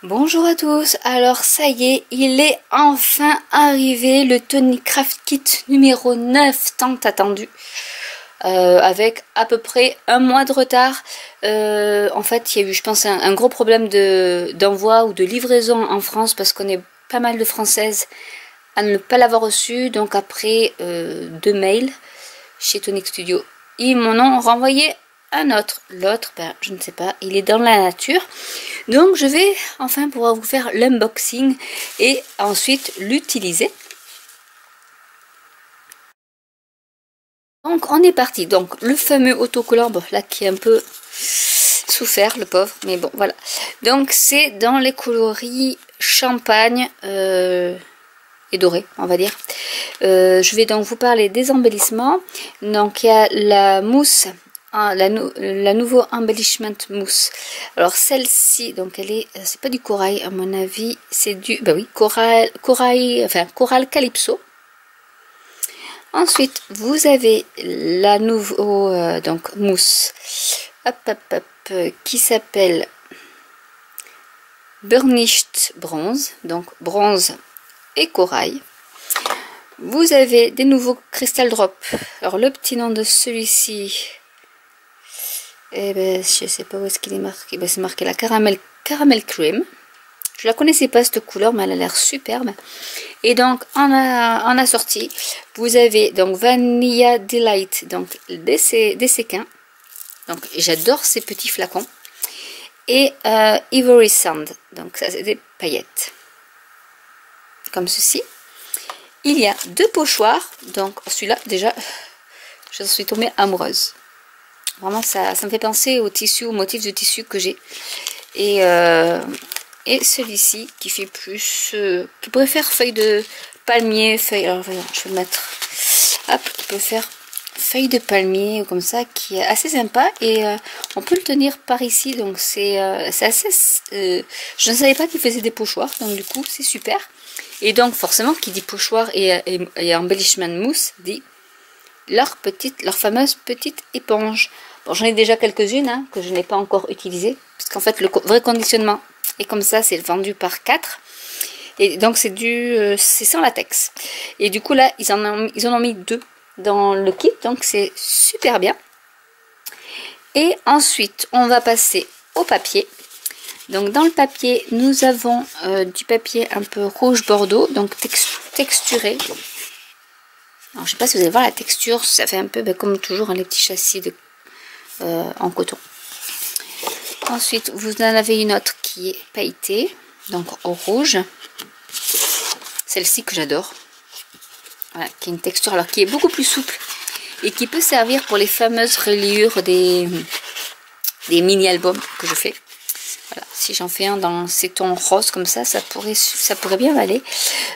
Bonjour à tous, alors ça y est, il est enfin arrivé le Tony Craft Kit numéro 9, tant attendu, avec à peu près un mois de retard. En fait, il y a eu, je pense, un gros problème d'envoi ou de livraison en France, parce qu'on est pas mal de Françaises à ne pas l'avoir reçu. Donc après 2 mails chez Tonic Studio, ils m'en ont renvoyé un autre. L'autre, ben, je ne sais pas, il est dans la nature. Donc je vais enfin pouvoir vous faire l'unboxing et ensuite l'utiliser. Donc on est parti. Donc le fameux autocollant, bon, là qui est un peu souffert, le pauvre, mais bon voilà. Donc c'est dans les coloris champagne et doré, on va dire. Je vais donc vous parler des embellissements. Donc il y a la mousse. La nouveau embellishment mousse. Alors celle-ci, donc elle est, c'est pas du corail à mon avis, c'est du, bah oui, corail calypso. Ensuite, vous avez la nouveau donc mousse, qui s'appelle Burnished Bronze, donc bronze et corail. Vous avez des nouveaux Crystal Drop. Alors le petit nom de celui-ci. Eh ben, je sais pas où est-ce qu'il est marqué. Ben, c'est marqué la caramel cream. Je la connaissais pas cette couleur, mais elle a l'air superbe. Et donc en assorti, vous avez donc Vanilla Delight, donc des séquins. Donc j'adore ces petits flacons. Et Ivory Sand, donc ça c'est des paillettes. Comme ceci. Il y a 2 pochoirs. Donc celui-là déjà, je suis tombée amoureuse. Vraiment, ça me fait penser au tissu, au motif de tissu que j'ai. Et celui-ci qui fait plus... qui pourrait faire feuille de palmier. Alors, je vais le mettre. Hop, qui peut faire feuille de palmier comme ça, qui est assez sympa. Et on peut le tenir par ici. Donc, c'est assez... je ne savais pas qu'il faisait des pochoirs. Donc, du coup, c'est super. Et donc, forcément, qui dit pochoir et embellishment mousse, dit... leur fameuse petite éponge. Bon, j'en ai déjà quelques-unes hein, que je n'ai pas encore utilisées, parce qu'en fait le vrai conditionnement est comme ça, c'est vendu par 4 et donc c'est sans latex. Et du coup là ils en ont mis 2 dans le kit, donc c'est super bien. Et ensuite on va passer au papier. Donc dans le papier nous avons du papier un peu rouge bordeaux, donc texturé. Alors, je sais pas si vous allez voir la texture, ça fait un peu comme toujours les petits châssis en coton. Ensuite, vous en avez une autre qui est pailletée, donc au rouge. Celle-ci que j'adore. Voilà, qui a une texture alors qui est beaucoup plus souple et qui peut servir pour les fameuses reliures des mini-albums que je fais. Voilà, si j'en fais un dans ces tons roses comme ça, ça pourrait bien aller.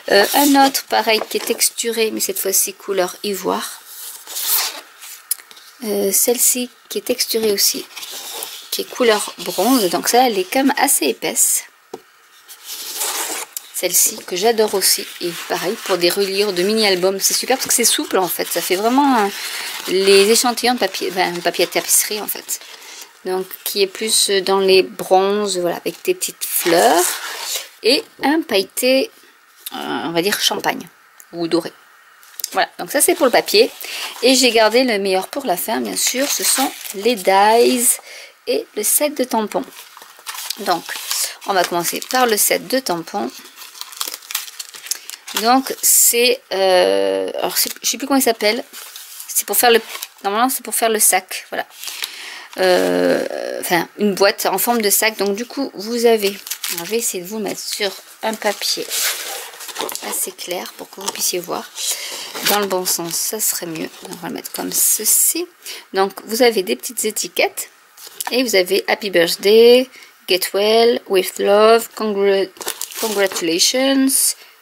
Un autre pareil qui est texturé, mais cette fois-ci couleur ivoire. Celle-ci qui est texturée aussi, qui est couleur bronze, donc ça elle est quand même assez épaisse. Celle-ci que j'adore aussi, et pareil pour des reliures de mini-albums, c'est super parce que c'est souple en fait, ça fait vraiment les échantillons de papier, papier à tapisserie en fait. Donc qui est plus dans les bronzes, voilà, avec des petites fleurs et un pailleté, on va dire champagne ou doré. Voilà, donc ça c'est pour le papier. Et j'ai gardé le meilleur pour la fin, bien sûr, ce sont les dies et le set de tampons. Donc, on va commencer par le set de tampons. Donc c'est, alors je sais plus comment il s'appelle. C'est pour faire le, normalement c'est pour faire le sac, voilà. Enfin une boîte en forme de sac. Donc du coup vous avez, alors, je vais essayer de vous mettre sur un papier assez clair pour que vous puissiez voir dans le bon sens, ça serait mieux. On va le mettre comme ceci. Donc vous avez des petites étiquettes et vous avez Happy Birthday, Get Well, With Love, Congratulations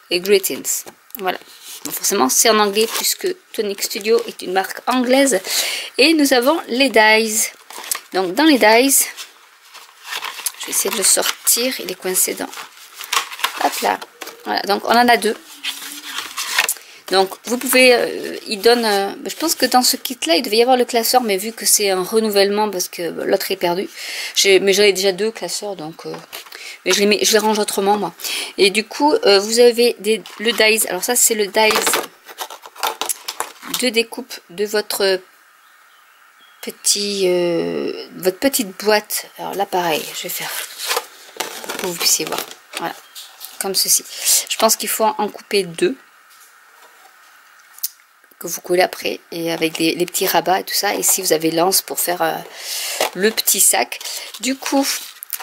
et Greetings. Voilà. Bon, forcément c'est en anglais puisque Tonic Studio est une marque anglaise. Et nous avons les dies. Donc dans les dies, je vais essayer de le sortir, il est coincé dans... Hop là. Voilà, donc on en a 2. Donc vous pouvez, il donne, je pense que dans ce kit là il devait y avoir le classeur, mais vu que c'est un renouvellement parce que l'autre est perdu, mais j'en ai déjà 2 classeurs, donc Mais je les range autrement, moi. Et du coup, vous avez le dies. Alors ça, c'est le dies de découpe de votre petite boîte. Alors là, pareil, je vais faire pour que vous puissiez voir. Voilà, comme ceci. Je pense qu'il faut en couper 2. Que vous collez après, et avec les petits rabats et tout ça. Et si vous avez l'anse pour faire le petit sac. Du coup,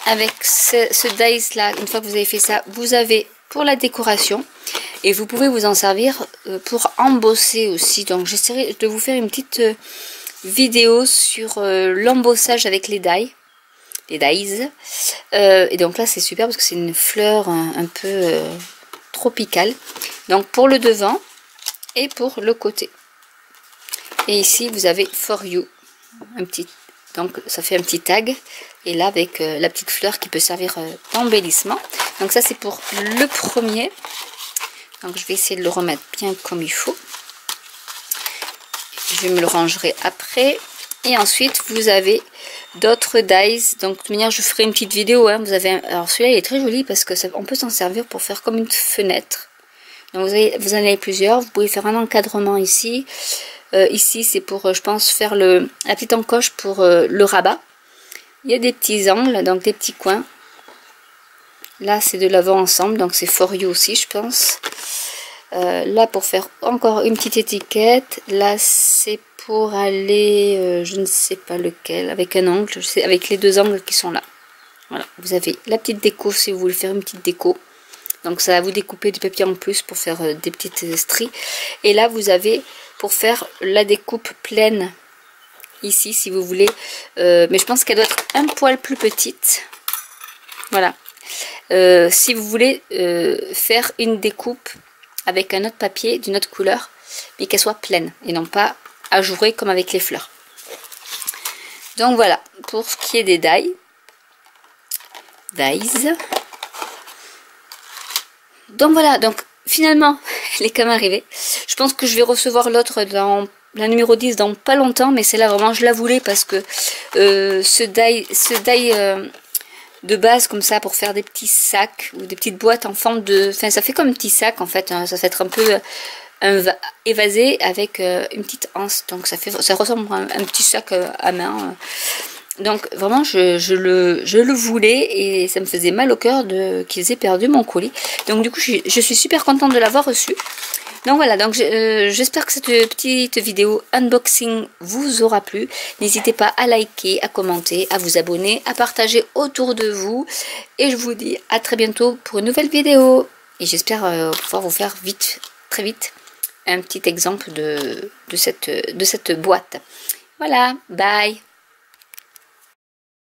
avec ce dies là, une fois que vous avez fait ça, vous avez pour la décoration. Et vous pouvez vous en servir pour embosser aussi. Donc j'essaierai de vous faire une petite vidéo sur l'embossage avec les dies. Les dies. Et donc là c'est super parce que c'est une fleur un peu tropicale. Donc pour le devant et pour le côté. Et ici vous avez for you, donc ça fait un petit tag, et là avec la petite fleur qui peut servir d'embellissement. Donc ça c'est pour le premier. Donc je vais essayer de le remettre bien comme il faut. Je me le rangerai après. Et ensuite vous avez d'autres dies. Donc de toute manière je ferai une petite vidéo, hein. Vous avez alors celui-là il est très joli parce que on peut s'en servir pour faire comme une fenêtre. Donc vous en avez plusieurs. Vous pouvez faire un encadrement ici. Ici c'est pour je pense faire la petite encoche pour le rabat. Il y a des petits angles, donc des petits coins. Là c'est de l'avant ensemble, donc c'est for you aussi je pense. Là pour faire encore une petite étiquette. Là c'est pour aller je ne sais pas lequel, avec un angle, je sais, avec les deux angles qui sont là. Voilà, vous avez la petite déco si vous voulez faire une petite déco. Donc ça va vous découper du papier en plus pour faire des petites stries. Et là vous avez pour faire la découpe pleine ici si vous voulez. Mais je pense qu'elle doit être un poil plus petite. Voilà. Si vous voulez faire une découpe avec un autre papier d'une autre couleur, mais qu'elle soit pleine et non pas ajourée comme avec les fleurs. Donc voilà pour ce qui est des dies. Donc voilà, donc finalement elle est quand même arrivée. Je pense que je vais recevoir l'autre dans la numéro 10 dans pas longtemps, mais c'est là vraiment je la voulais parce que ce die de base comme ça pour faire des petits sacs ou des petites boîtes en forme de... Enfin ça fait comme un petit sac en fait, hein. Ça va être un peu évasé avec une petite anse. Donc ça ressemble à un petit sac à main. Donc vraiment je le voulais et ça me faisait mal au cœur qu'ils aient perdu mon colis. Donc du coup je suis super contente de l'avoir reçu. Donc voilà, donc j'espère que cette petite vidéo unboxing vous aura plu. N'hésitez pas à liker, à commenter, à vous abonner, à partager autour de vous. Et je vous dis à très bientôt pour une nouvelle vidéo. Et j'espère pouvoir vous faire très vite, un petit exemple de cette boîte. Voilà, bye!